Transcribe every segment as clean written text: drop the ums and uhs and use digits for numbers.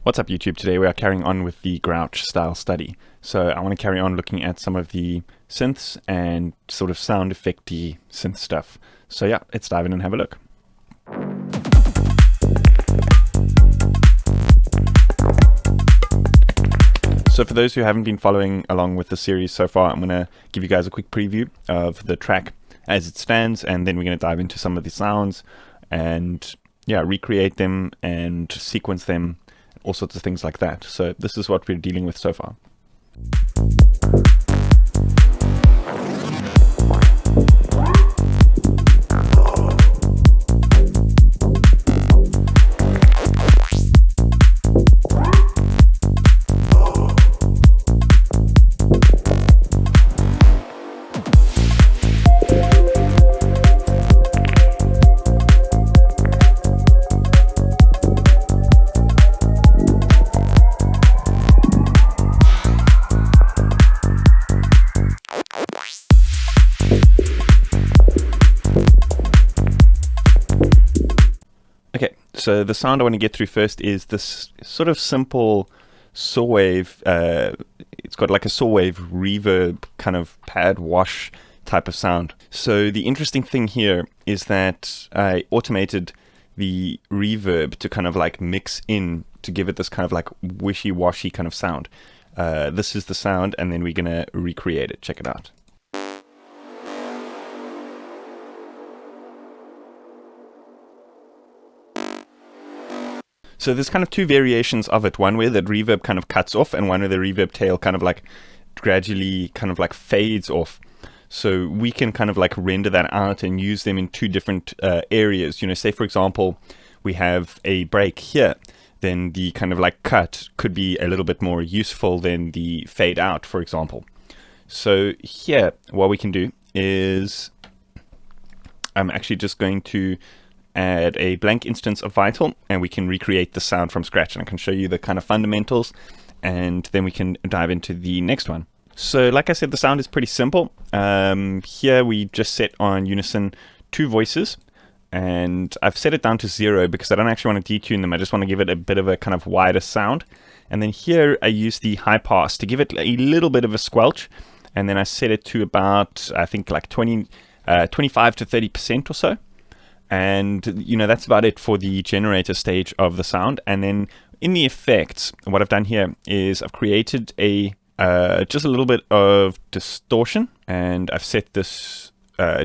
What's up YouTube? Today we are carrying on with the Grouch style study. So I want to carry on looking at some of the synths and sort of sound effecty synth stuff. So yeah, let's dive in and have a look. So for those who haven't been following along with the series so far, I'm going to give you guys a quick preview of the track as it stands, and then we're going to dive into some of the sounds and yeah, recreate them and sequence them, all sorts of things like that. So this is what we're dealing with so far. Okay, so the sound I want to get through first is this sort of simple saw wave. It's got like a saw wave reverb kind of pad wash type of sound. So the interesting thing here is that I automated the reverb to kind of like mix in to give it this kind of like wishy-washy kind of sound. This is the sound, and then we're going to recreate it. Check it out. So there's kind of two variations of it, one where the reverb kind of cuts off and one where the reverb tail kind of like gradually kind of like fades off. So we can kind of like render that out and use them in two different areas. You know, say for example, we have a break here, then the kind of like cut could be a little bit more useful than the fade out, for example. So here, what we can do is I'm actually just going to add a blank instance of Vital, and we can recreate the sound from scratch, and I can show you the kind of fundamentals, and then we can dive into the next one. So like I said, the sound is pretty simple. Here we just set on unison 2 voices, and I've set it down to 0 because I don't actually want to detune them. I just want to give it a bit of a kind of wider sound. And then here I use the high pass to give it a little bit of a squelch, and then I set it to about, I think like 25 to 30% or so. And you know, that's about it for the generator stage of the sound. And then in the effects, what I've done here is I've created a just a little bit of distortion, and I've set this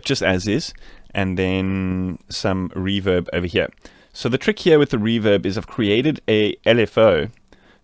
just as is, and then some reverb over here. So the trick here with the reverb is I've created a LFO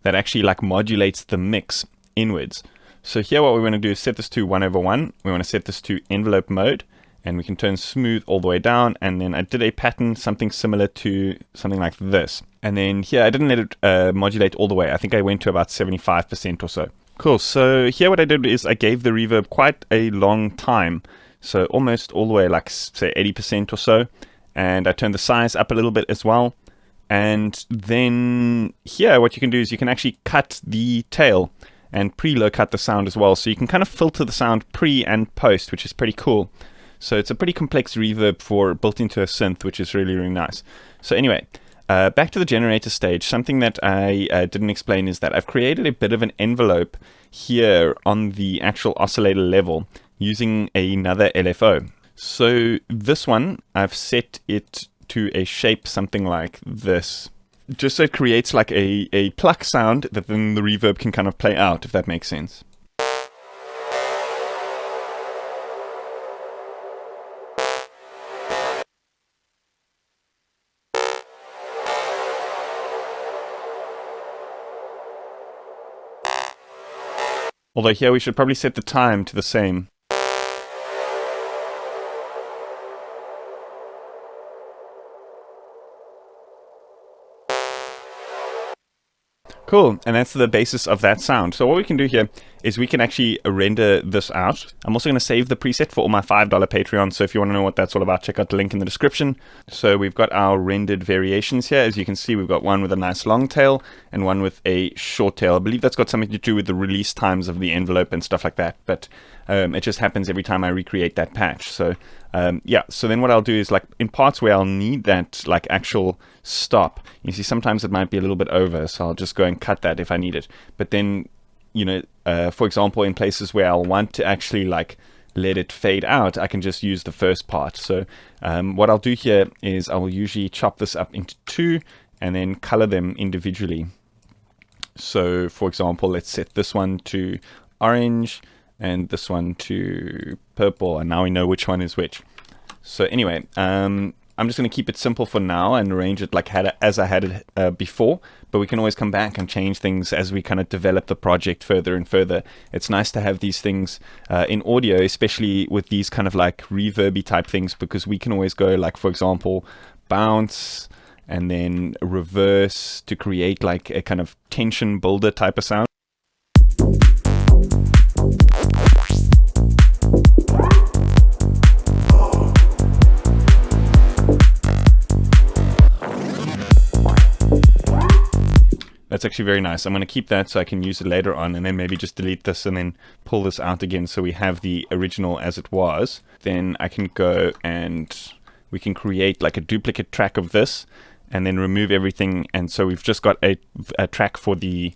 that actually like modulates the mix inwards. So here what we want to do is set this to 1/1. We want to set this to envelope mode, and we can turn smooth all the way down. And then I did a pattern, something similar to something like this. And then here, I didn't let it modulate all the way. I think I went to about 75% or so. Cool. So here what I did is I gave the reverb quite a long time. So almost all the way, like say 80% or so. And I turned the size up a little bit as well. And then here, what you can do is you can actually cut the tail and pre-low cut the sound as well. So you can kind of filter the sound pre and post, which is pretty cool. So it's a pretty complex reverb for built into a synth, which is really, really nice. So anyway, back to the generator stage. Something that I didn't explain is that I've created a bit of an envelope here on the actual oscillator level using another LFO. So this one, I've set it to a shape something like this, just so it creates like a pluck sound that then the reverb can kind of play out, if that makes sense. Although here we should probably set the time to the same. Cool, and that's the basis of that sound. So what we can do here is we can actually render this out. I'm also going to save the preset for all my $5 Patreon, so if you want to know what that's all about, check out the link in the description. So we've got our rendered variations here. As you can see, we've got one with a nice long tail and one with a short tail. I believe that's got something to do with the release times of the envelope and stuff like that, but it just happens every time I recreate that patch. So yeah, so then what I'll do is, like, in parts where I'll need that like actual stop, you see sometimes it might be a little bit over, so I'll just go and cut that if I need it. But then, you know, for example, in places where I'll want to actually like let it fade out, I can just use the first part. So what I'll do here is I will usually chop this up into two and then color them individually. So for example, let's set this one to orange and this one to purple, and now we know which one is which. So anyway, I'm just going to keep it simple for now and arrange it like as I had it before, but we can always come back and change things as we kind of develop the project further and further. It's nice to have these things in audio, especially with these kind of like reverby type things, because we can always go like, for example, bounce and then reverse to create like a kind of tension builder type of sound. That's actually very nice. I'm going to keep that so I can use it later on, and then maybe just delete this and then pull this out again so we have the original as it was. Then I can go and we can create like a duplicate track of this and then remove everything, and so we've just got a track for the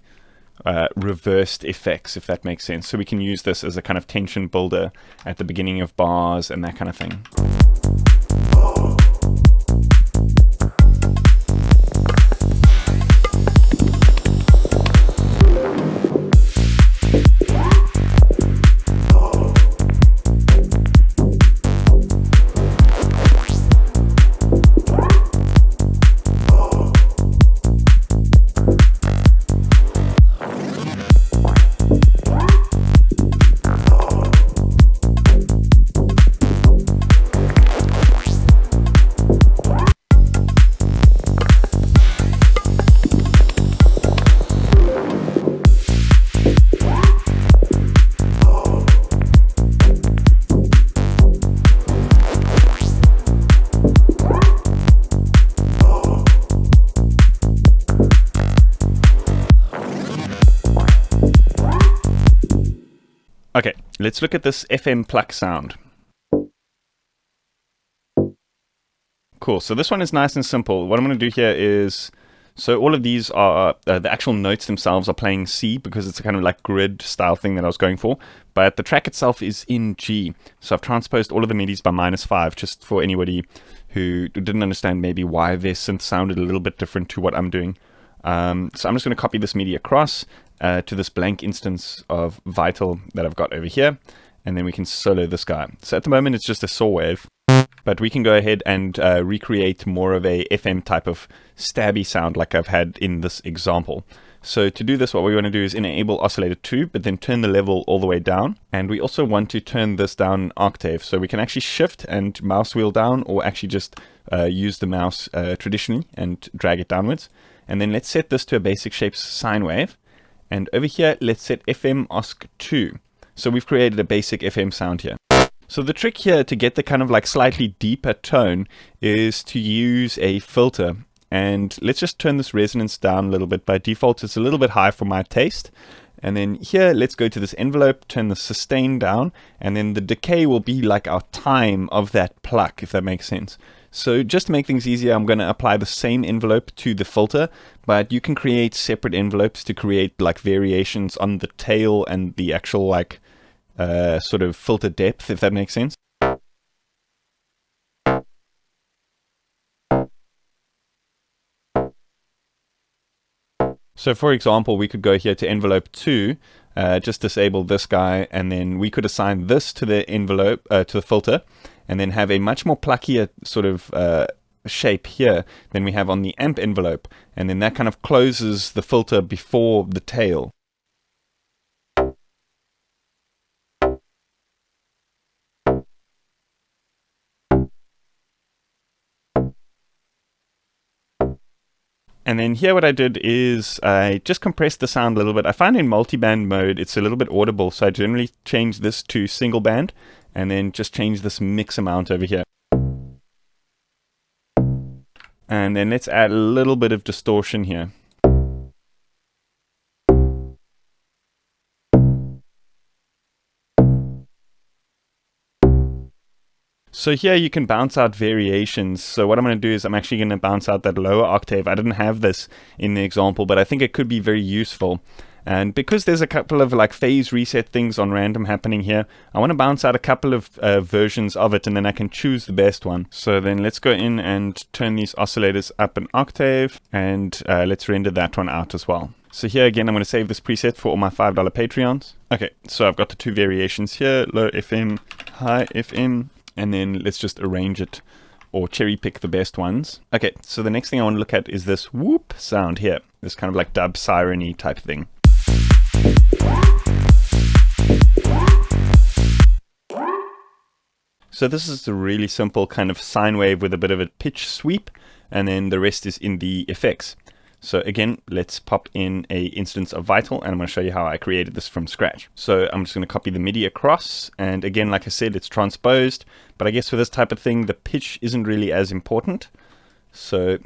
reversed effects, if that makes sense. So we can use this as a kind of tension builder at the beginning of bars and that kind of thing. Okay, let's look at this FM pluck sound. Cool, so this one is nice and simple. What I'm going to do here is, so all of these are, the actual notes themselves are playing C because it's a kind of like grid style thing that I was going for, but the track itself is in G. So I've transposed all of the MIDIs by -5, just for anybody who didn't understand maybe why their synth sounded a little bit different to what I'm doing. So I'm just going to copy this MIDI across to this blank instance of Vital that I've got over here, and then we can solo this guy. So at the moment it's just a saw wave, but we can go ahead and recreate more of a FM type of stabby sound like I've had in this example. So to do this, what we want to do is enable oscillator 2, but then turn the level all the way down, and we also want to turn this down an octave, so we can actually shift and mouse wheel down, or actually just use the mouse traditionally and drag it downwards. And then let's set this to a basic shapes sine wave. And over here, let's set FM OSC 2. So we've created a basic FM sound here. So the trick here to get the kind of like slightly deeper tone is to use a filter. And let's just turn this resonance down a little bit. By default, it's a little bit high for my taste. And then here, let's go to this envelope, turn the sustain down, and then the decay will be like our time of that pluck, if that makes sense. So just to make things easier, I'm going to apply the same envelope to the filter, but you can create separate envelopes to create like variations on the tail and the actual like sort of filter depth, if that makes sense. So for example, we could go here to envelope 2, just disable this guy, and then we could assign this to the envelope, to the filter, and then have a much more pluckier sort of shape here than we have on the amp envelope, and then that kind of closes the filter before the tail. And then here what I did is I just compressed the sound a little bit. I find in multiband mode it's a little bit audible, so I generally change this to single band and then just change this mix amount over here. And then let's add a little bit of distortion here. So here you can bounce out variations. So what I'm going to do is I'm actually going to bounce out that lower octave. I didn't have this in the example, but I think it could be very useful. And because there's a couple of like phase reset things on random happening here, I want to bounce out a couple of versions of it, and then I can choose the best one. So then let's go in and turn these oscillators up an octave, and let's render that one out as well. So here again, I'm going to save this preset for all my $5 Patreons. Okay, so I've got the two variations here, low FM, high FM, and then let's just arrange it or cherry pick the best ones. Okay, so the next thing I want to look at is this whoop sound here, this kind of like dub siren-y type thing. So this is a really simple kind of sine wave with a bit of a pitch sweep, and then the rest is in the effects. So again, let's pop in a instance of Vital, and I'm going to show you how I created this from scratch. So I'm just going to copy the MIDI across, and again, like I said, it's transposed, but I guess for this type of thing, the pitch isn't really as important. So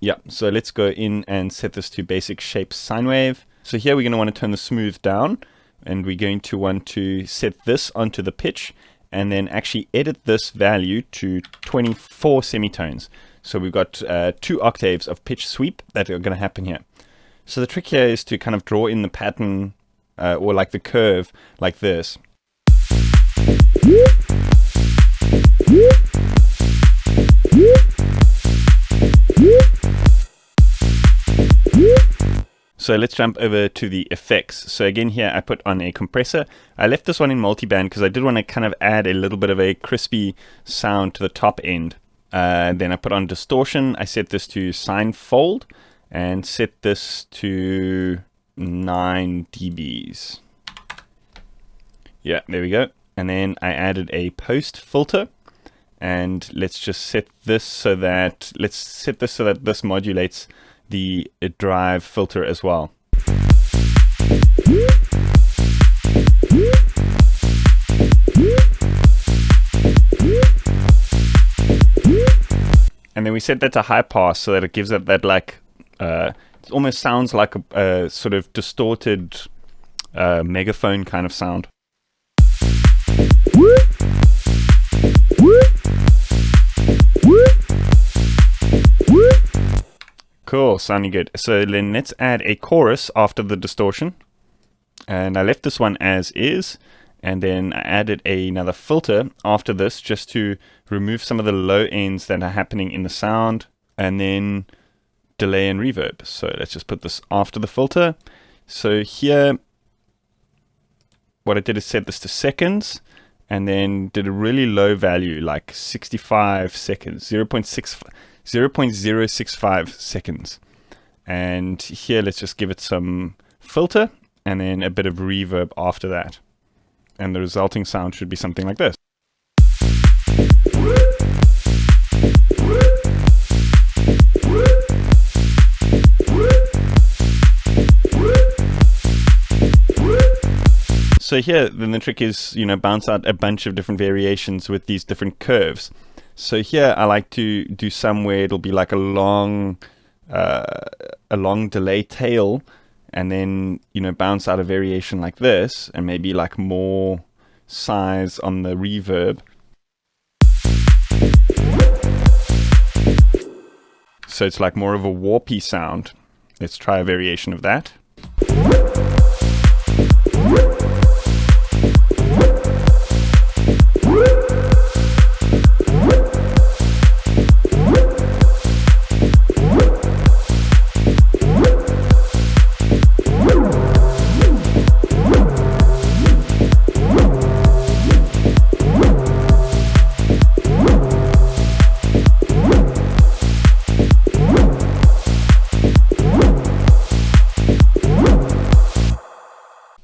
yeah, so let's go in and set this to basic shape sine wave. So here we're going to want to turn the smooth down, and we're going to want to set this onto the pitch, and then actually edit this value to 24 semitones. So we've got 2 octaves of pitch sweep that are going to happen here. So the trick here is to kind of draw in the pattern or like the curve like this. So let's jump over to the effects. So again here I put on a compressor. I left this one in multiband because I did want to kind of add a little bit of a crispy sound to the top end. Then I put on distortion. I set this to sine fold and set this to 9 dBs. Yeah, there we go. And then I added a post filter, and let's just set this so that this modulates the drive filter as well. And then we set that to high pass so that it gives it that like, it almost sounds like a sort of distorted megaphone kind of sound. Cool, sounding good. So then let's add a chorus after the distortion. And I left this one as is. And then I added another filter after this just to remove some of the low ends that are happening in the sound, and then delay and reverb. So let's just put this after the filter. So here, what I did is set this to seconds, and then did a really low value, like 65 seconds, 0.065 seconds. And here, let's just give it some filter, and then a bit of reverb after that. And the resulting sound should be something like this. So here, then the trick is, bounce out a bunch of different variations with these different curves. So here, I like to do some where it'll be like a long delay tail, and then, bounce out a variation like this, and maybe like more size on the reverb. So it's like more of a warpy sound. Let's try a variation of that.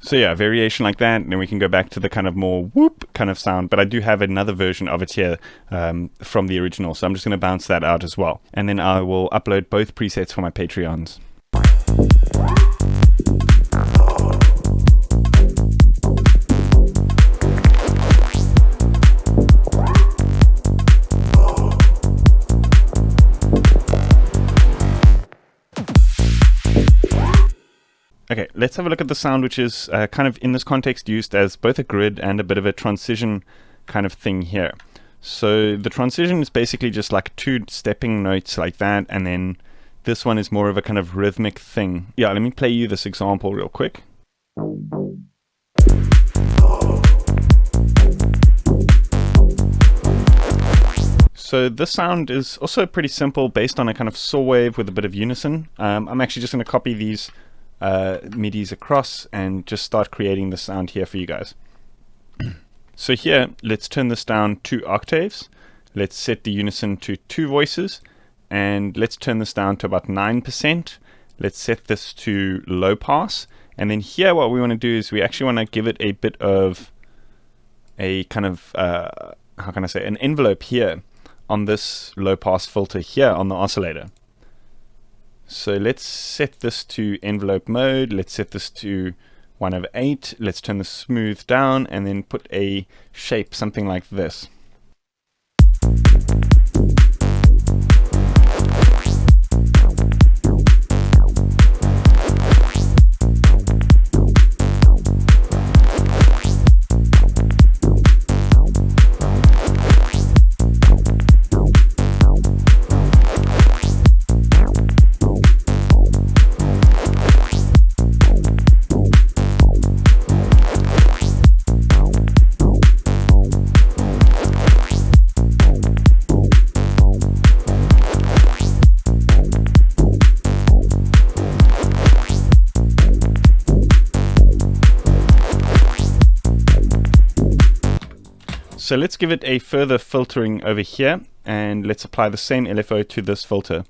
So yeah, variation like that, and then we can go back to the kind of more whoop kind of sound, but I do have another version of it here from the original, so I'm just going to bounce that out as well. And then I will upload both presets for my Patreons. Okay, let's have a look at the sound, which is kind of in this context used as both a grid and a bit of a transition kind of thing here. So the transition is basically just like 2 stepping notes like that, and then this one is more of a kind of rhythmic thing. Yeah, let me play you this example real quick. So this sound is also pretty simple, based on a kind of saw wave with a bit of unison. I'm actually just going to copy these MIDIs across and just start creating the sound here for you guys. So here, let's turn this down 2 octaves. Let's set the unison to 2 voices, and let's turn this down to about 9%. Let's set this to low pass, and then here what we want to do is we actually want to give it a bit of a kind of, how can I say, an envelope here on this low pass filter here on the oscillator. So let's set this to envelope mode. Let's set this to 1/8. Let's turn the smooth down and then put a shape, something like this. So let's give it a further filtering over here, and let's apply the same LFO to this filter.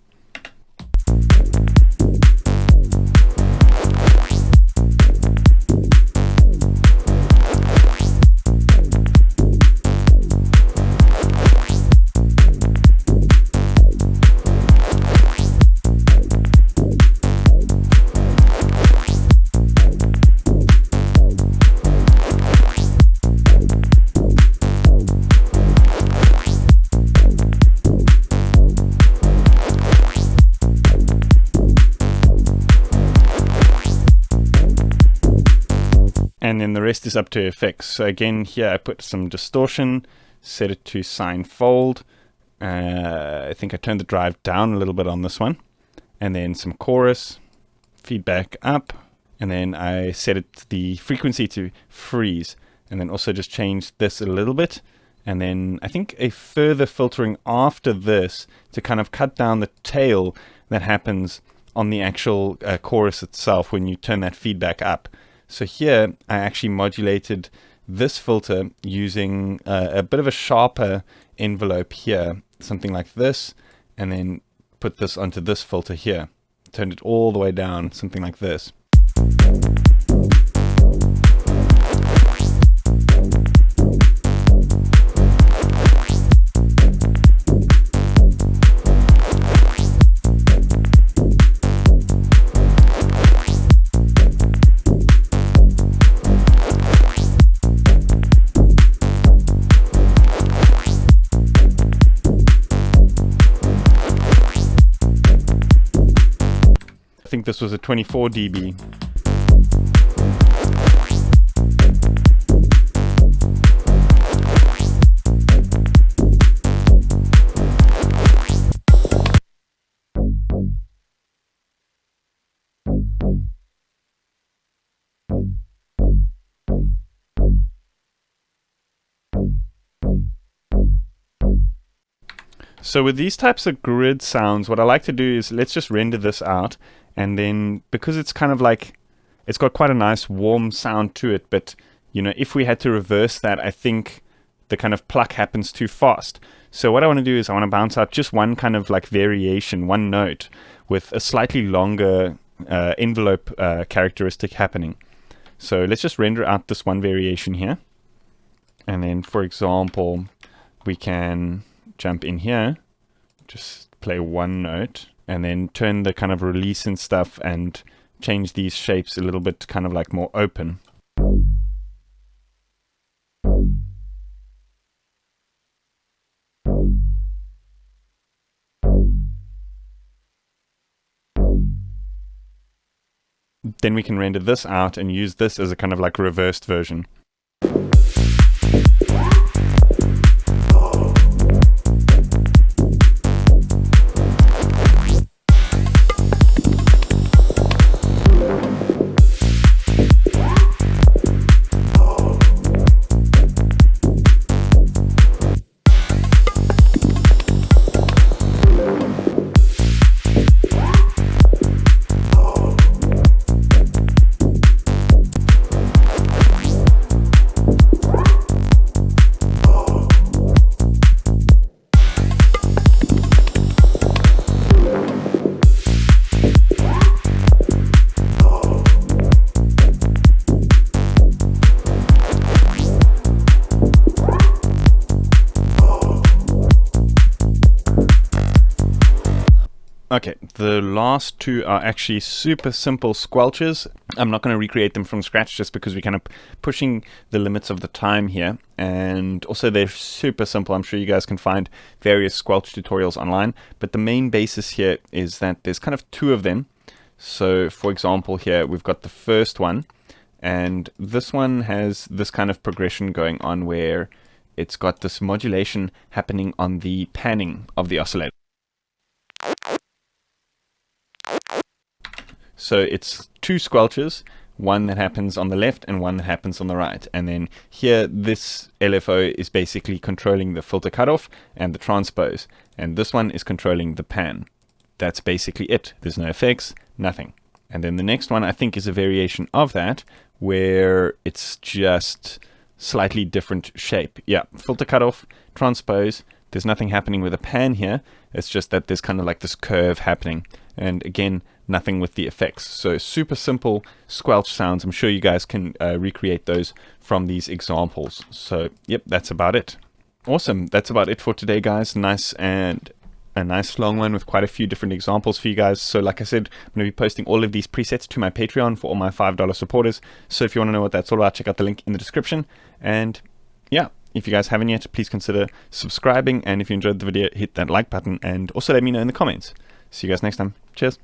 And then the rest is up to effects. So again, here I put some distortion, set it to sine fold. I think I turned the drive down a little bit on this one. And then some chorus, feedback up. And then I set it the frequency to freeze. And then also just change this a little bit. And then I think a further filtering after this to kind of cut down the tail that happens on the actual chorus itself when you turn that feedback up. So here I actually modulated this filter using a bit of a sharper envelope here, something like this, and then put this onto this filter here. Turned it all the way down, something like this. I think this was a 24 dB. So with these types of grid sounds, what I like to do is let's just render this out. And then because it's kind of like, it's got quite a nice warm sound to it. But, you know, if we had to reverse that, I think the kind of pluck happens too fast. So what I want to do is I want to bounce out just one kind of like variation, one note with a slightly longer envelope characteristic happening. So let's just render out this one variation here. And then, for example, we can jump in here, just play one note, and then turn the kind of release and stuff and change these shapes a little bit kind of like more open. Then we can render this out and use this as a kind of like reversed version. Okay, the last two are actually super simple squelches. I'm not going to recreate them from scratch just because we're kind of pushing the limits of the time here. And also they're super simple. I'm sure you guys can find various squelch tutorials online. But the main basis here is that there's kind of two of them. So for example here, we've got the first one. And this one has this kind of progression going on where it's got this modulation happening on the panning of the oscillator. So it's two squelches, one that happens on the left and one that happens on the right. And then here, this LFO is basically controlling the filter cutoff and the transpose. And this one is controlling the pan. That's basically it. There's no effects, nothing. And then the next one, I think, is a variation of that, where it's just slightly different shape. Yeah, filter cutoff, transpose. There's nothing happening with a pan here. It's just that there's kind of like this curve happening. And again, nothing with the effects. So super simple squelch sounds. I'm sure you guys can recreate those from these examples. So yep, that's about it. Awesome. That's about it for today, guys. Nice and a nice long one with quite a few different examples for you guys. So like I said, I'm going to be posting all of these presets to my Patreon for all my $5 supporters. So if you want to know what that's all about, check out the link in the description. And yeah, if you guys haven't yet, please consider subscribing. And if you enjoyed the video, hit that like button and also let me know in the comments. See you guys next time. Cheers.